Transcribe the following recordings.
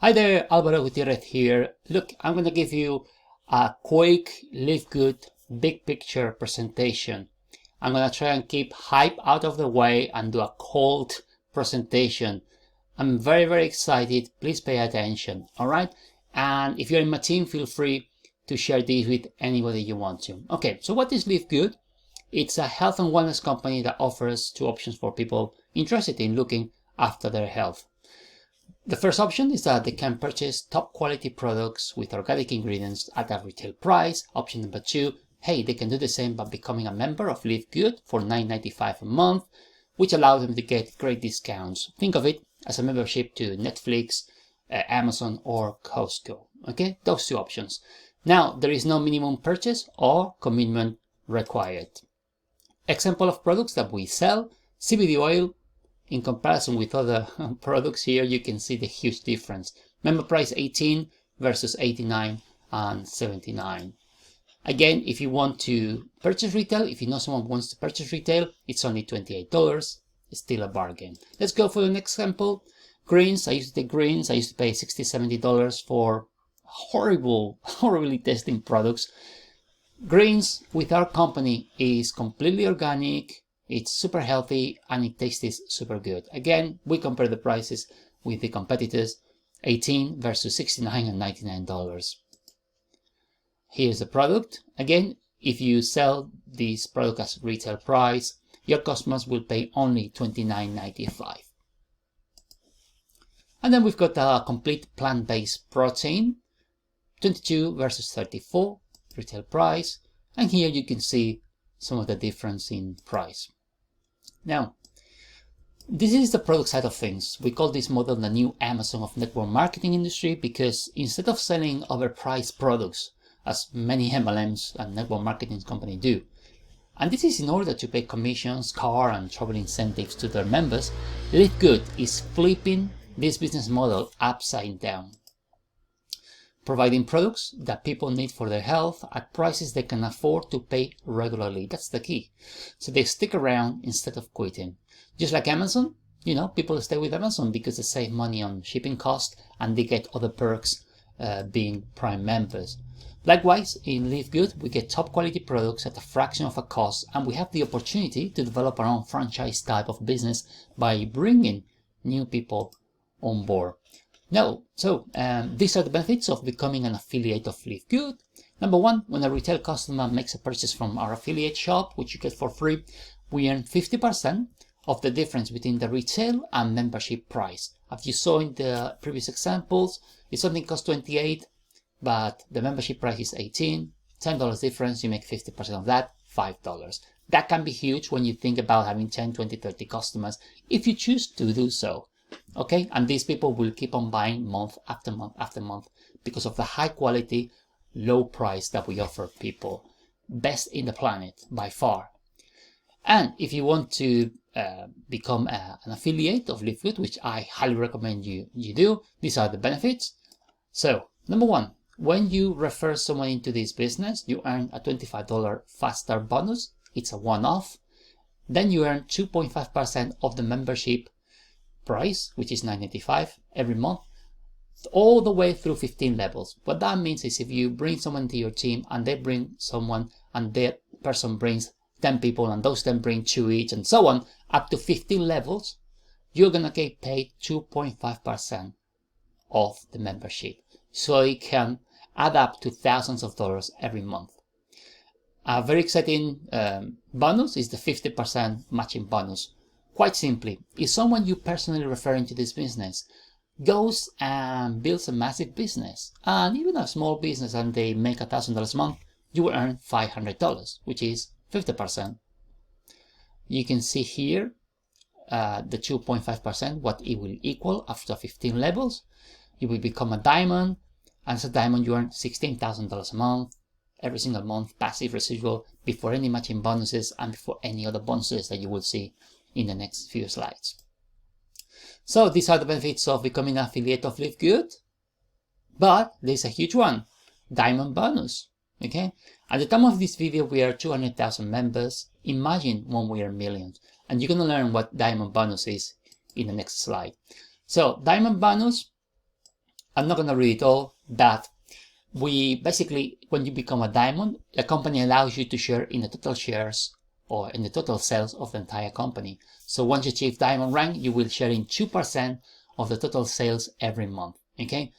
Hi there, Alvaro Gutierrez here. Look, I'm going to give you a quick LiveGood big picture presentation. I'm going to try and keep hype out of the way and do a cold presentation. I'm very excited. Please pay attention, all right? And if you're in my team, feel free to share this with anybody you want to. Okay, so what is LiveGood? It's a health and wellness company that offers two options for people interested in looking after their health. The first option is that they can purchase top quality products with organic ingredients at a retail price. Option number two, hey, they can do the same by becoming a member of LiveGood for $9.95 a month, which allows them to get great discounts. Think of it as a membership to Netflix, Amazon, or Costco. Okay, those two options. Now, there is no minimum purchase or commitment required. Example of products that we sell: CBD oil. In comparison with other products here, you can see the huge difference. Member price 18 versus 89 and 79. Again, if you want to purchase retail, if you know someone wants to purchase retail, it's only $28. It's still a bargain. Let's go for the next example. Greens. I used to take greens. I used to pay $60, $70 for horribly tasting products. Greens with our company is completely organic. It's super healthy and it tastes super good. Again, we compare the prices with the competitors, 18 versus $69 and $99. Here's the product. Again, if you sell this product as retail price, your customers will pay only $29.95. And then we've got a complete plant-based protein, 22 versus 34 retail price. And here you can see some of the difference in price. Now, this is the product side of things. We call this model the new Amazon of network marketing industry, because instead of selling overpriced products, as many MLMs and network marketing companies do, and this is in order to pay commissions, car and travel incentives to their members, LiveGood is flipping this business model upside down, providing products that people need for their health at prices they can afford to pay regularly. That's the key. So they stick around instead of quitting. Just like Amazon, people stay with Amazon because they save money on shipping costs and they get other perks being Prime members. Likewise, in LiveGood, we get top quality products at a fraction of a cost, and we have the opportunity to develop our own franchise type of business by bringing new people on board. These are the benefits of becoming an affiliate of LiveGood. Number one, when a retail customer makes a purchase from our affiliate shop, which you get for free, we earn 50% of the difference between the retail and membership price. As you saw in the previous examples, if something costs $28, but the membership price is $18, $10 difference, you make 50% of that, $5. That can be huge when you think about having 10, 20, 30 customers, if you choose to do so. Okay, and these people will keep on buying month after month after month because of the high quality, low price that we offer people. Best in the planet by far. And if you want to become an affiliate of LiveGood, which I highly recommend you do, these are the benefits. So, number one, when you refer someone into this business, you earn a $25 fast start bonus. It's a one-off. Then you earn 2.5% of the membership price, which is $9.95 every month, all the way through 15 levels. What that means is if you bring someone to your team and they bring someone and that person brings 10 people and those 10 bring 2 each and so on, up to 15 levels, you're gonna get paid 2.5% of the membership. So it can add up to thousands of dollars every month. A very exciting bonus is the 50% matching bonus. Quite simply, if someone you personally refer into this business goes and builds a massive business, and even a small business, and they make $1,000 a month, you will earn $500, which is 50%. You can see here the 2.5%, what it will equal after 15 levels. You will become a diamond, and as a diamond you earn $16,000 a month, every single month, passive residual, before any matching bonuses and before any other bonuses that you will see in the next few slides. So these are the benefits of becoming an affiliate of LiveGood, but there's a huge one, diamond bonus. Okay, at the time of this video we are 200,000 members. Imagine when we are millions, and you're gonna learn what diamond bonus is in the next slide. So diamond bonus I'm not going to read it all, but we basically, when you become a diamond, the company allows you to share in the total shares or in the total sales of the entire company. So once you achieve diamond rank, you will share in 2% of the total sales every month. Okay,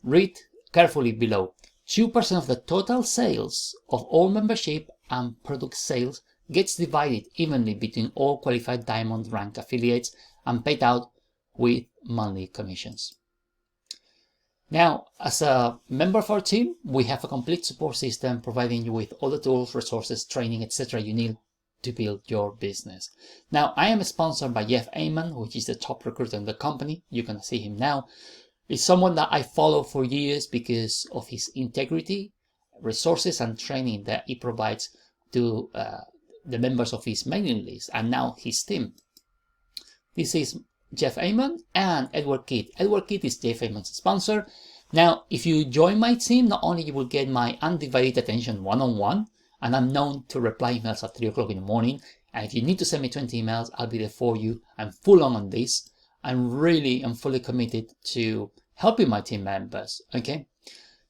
read carefully below. 2% of the total sales of all membership and product sales gets divided evenly between all qualified diamond rank affiliates and paid out with monthly commissions. Now, as a member of our team, we have a complete support system providing you with all the tools, resources, training, etc. you need to build your business. Now, I am sponsored by Jeff Ayman, which is the top recruiter in the company. You can see him now. He's someone that I follow for years because of his integrity, resources, and training that he provides to the members of his mailing list and now his team. This is Jeff Ayman and Edward Kidd. Edward Kidd is Jeff Ayman's sponsor. Now, if you join my team, not only you will get my undivided attention one-on-one, and I'm known to reply emails at 3 o'clock in the morning. And if you need to send me 20 emails, I'll be there for you. I'm full on this. I'm fully committed to helping my team members. Okay.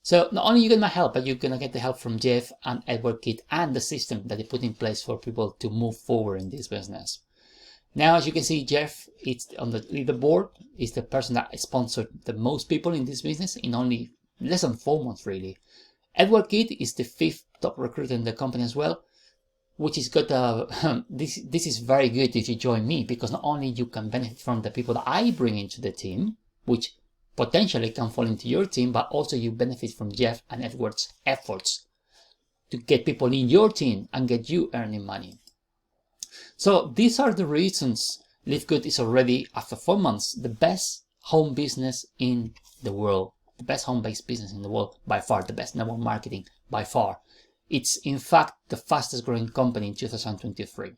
So not only you get my help, but you're going to get the help from Jeff and Edward Kidd and the system that they put in place for people to move forward in this business. Now, as you can see, Jeff is on the leaderboard. He's the person that sponsored the most people in this business in only less than 4 months, really. Edward Kidd is the 5th top recruiter in the company as well, which is good. This is very good if you join me, because not only you can benefit from the people that I bring into the team, which potentially can fall into your team, but also you benefit from Jeff and Edward's efforts to get people in your team and get you earning money. So these are the reasons LiveGood is already, after 4 months, the best home business in the world, the best home-based business in the world by far, the best network marketing by far. It's in fact the fastest growing company in 2023.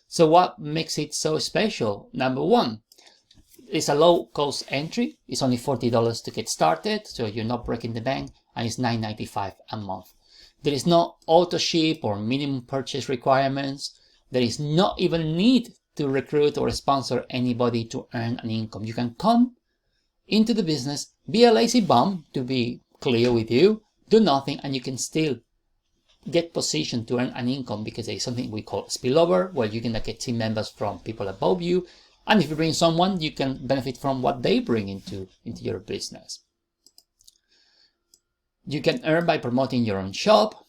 So what makes it so special? Number one, it's a low cost entry. It's only $40 to get started, so you're not breaking the bank, and it's $9.95 a month. There is no auto ship or minimum purchase requirements. There is not even need to recruit or sponsor anybody to earn an income. You can come into the business, be a lazy bum, to be clear with you, do nothing, and you can still get positioned to earn an income, because there is something we call spillover, where you're gonna get team members from people above you, and if you bring someone, you can benefit from what they bring into your business. You can earn by promoting your own shop,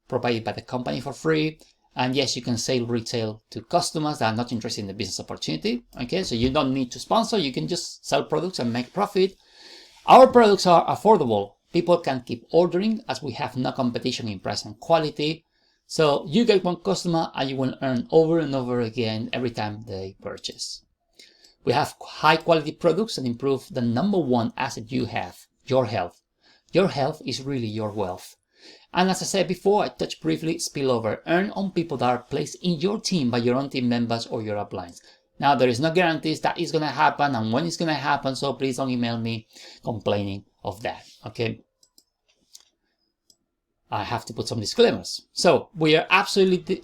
provided by the company for free. And yes, you can sell retail to customers that are not interested in the business opportunity. Okay, so you don't need to sponsor, you can just sell products and make profit. Our products are affordable. People can keep ordering as we have no competition in price and quality. So you get one customer and you will earn over and over again every time they purchase. We have high quality products that improve the number one asset you have, your health. Your health is really your wealth. And as I said before, I touched briefly spillover. Earn on people that are placed in your team by your own team members or your uplines. Now, there is no guarantees that it's going to happen and when it's going to happen, so please don't email me complaining of that, okay? I have to put some disclaimers. So we have absolutely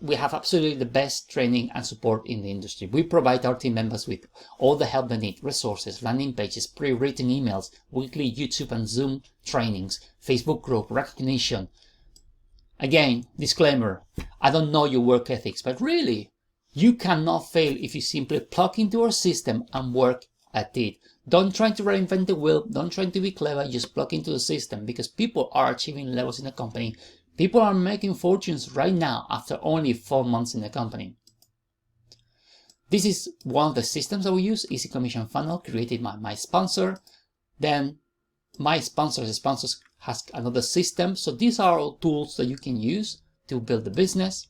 the best training and support in the industry. We provide our team members with all the help they need, resources, landing pages, pre-written emails, weekly YouTube and Zoom trainings, Facebook group, recognition. Again, disclaimer, I don't know your work ethics, but really, you cannot fail if you simply plug into our system and work at it. Don't try to reinvent the wheel. Don't try to be clever. Just plug into the system, because people are achieving levels in the company. People are making fortunes right now after only 4 months in the company. This is one of the systems that we use, Easy Commission Funnel, created by my sponsor. Then my sponsors has another system. So these are all tools that you can use to build the business.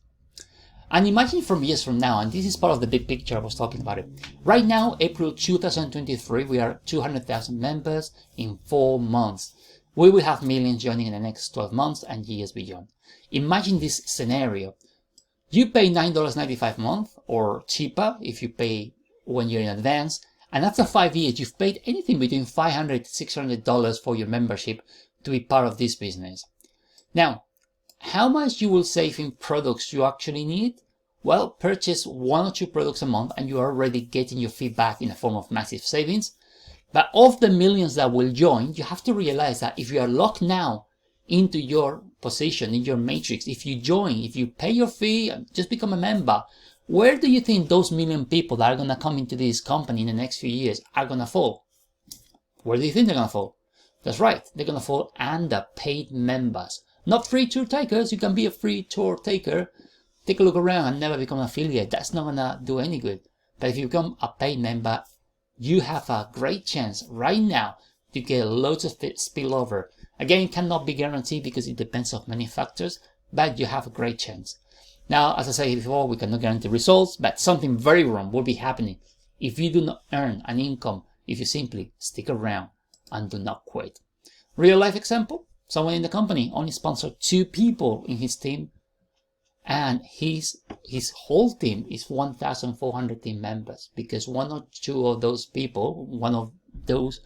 And imagine from years from now, and this is part of the big picture I was talking about it. Right now, April 2023, we are 200,000 members in 4 months. We will have millions joining in the next 12 months and years beyond. Imagine this scenario. You pay $9.95 a month, or cheaper if you pay when you're in advance. And after 5 years, you've paid anything between $500 to $600 for your membership to be part of this business. Now, how much you will save in products you actually need? Well, purchase 1 or 2 products a month and you are already getting your feedback in the form of massive savings. But of the millions that will join, you have to realize that if you are locked now into your position, in your matrix, if you join, if you pay your fee and just become a member, where do you think those million people that are going to come into this company in the next few years are going to fall? Where do you think they're going to fall? That's right, they're going to fall under paid members. Not free tour takers. You can be a free tour taker, take a look around and never become an affiliate. That's not going to do any good. But if you become a paid member, you have a great chance right now to get loads of spillover. Again, it cannot be guaranteed because it depends on many factors, but you have a great chance. Now, as I said before, we cannot guarantee results, but something very wrong will be happening if you do not earn an income, if you simply stick around and do not quit. Real life example, someone in the company only sponsored 2 people in his team, and his whole team is 1,400 team members because 1 or 2 of those people, one of those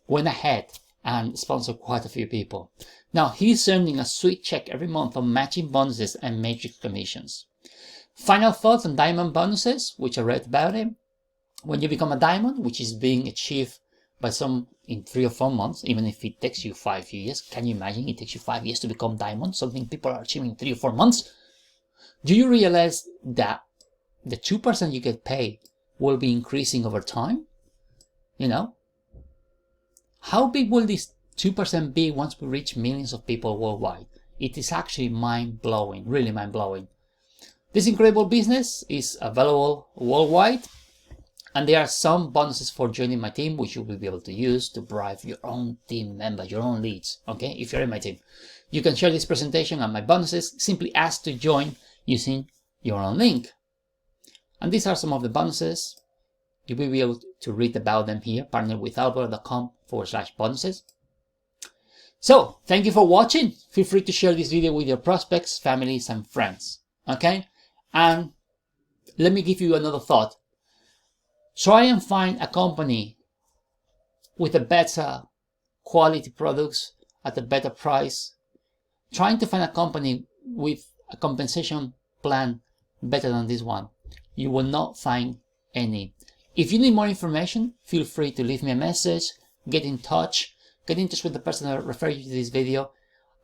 went ahead and sponsored quite a few people. Now he's earning a sweet check every month on matching bonuses and matrix commissions. Final thoughts on diamond bonuses, which I read about it. When you become a diamond, which is being achieved by some in 3 or 4 months, even if it takes you 5 years, can you imagine it takes you 5 years to become diamond, something people are achieving in 3 or 4 months? Do you realize that the 2% you get paid will be increasing over time? You know, how big will this 2% be once we reach millions of people worldwide? It is actually mind-blowing, really mind-blowing. This incredible business is available worldwide, and there are some bonuses for joining my team, which you will be able to use to bribe your own team members, your own leads, okay, if you're in my team. You can share this presentation and my bonuses, simply ask to join using your own link. And these are some of the bonuses. You will be able to read about them here, partnerwithalvaro.com/bonuses. So, thank you for watching. Feel free to share this video with your prospects, families, and friends. Okay? And let me give you another thought. Try and find a company with a better quality products at a better price. Trying to find a company with a compensation plan better than this one. You will not find any. If you need more information, feel free to leave me a message, get in touch with the person that referred you to this video,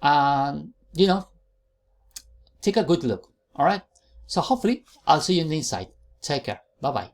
and take a good look. All right. So hopefully I'll see you in the inside. Take care. Bye bye.